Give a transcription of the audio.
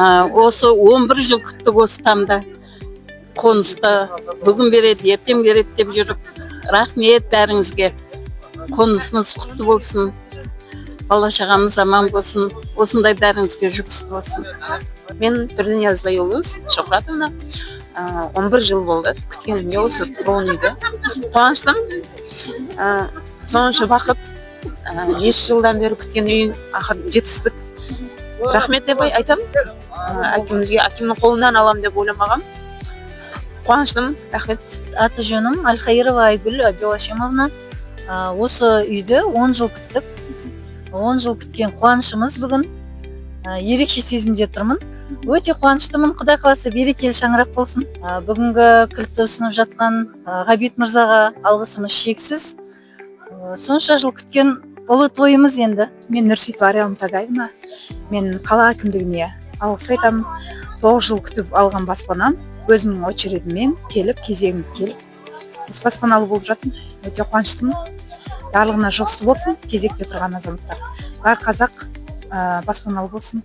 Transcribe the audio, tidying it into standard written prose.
Осы 11 жыл күттік осы тамда. Қонысты бүгін береді, ертең береді деп жүріп, рахмет бәріңізге. Қонысымыз құтты болсын. Алла шағамыз аман болсын. Осындай бәріңізге жүкісті болсын. Мен Турдинияз Байолуз Шохратовна. 11 жыл болды күткенімге осы тұрғын үйді. Қуаныштым. Сонша бақыт. 5 жылдан бері күткен үй ақыр жетістік. Рахмет деп айтамын. Әкемнің қолынан алам деп ойламағам. Қуаныштым. Рахмет. Аты жөнім Альхаирова Айгүл Абилашимовна. Осы үйді 10 жыл күттік. 10 жыл күткен қуанышымыз бүгін. Ерекше сезімде тұрмын. Өте қуаныштымын. Құдай қаласа берекелі шаңырақ болсын. Бүгінгі кілтті ұсынып жатқан Ғабит мырзаға алғысымыз шексіз. Сонша жыл күткен ұлы тойымыз енді. Мен Нұрсейітова Ариал Тагаевна. Мен қала әкімдігіне алғыс айтамын. 9 жыл күтіп алған баспанам өзімнің очередіммен келіп, кезегімді келіп, баспаналы болып жатырмын. Өте қуаныштымын. Барлығына жұғысты болсын, кезекте тұрған азаматтар. Бар қазақ баспаналы болсын.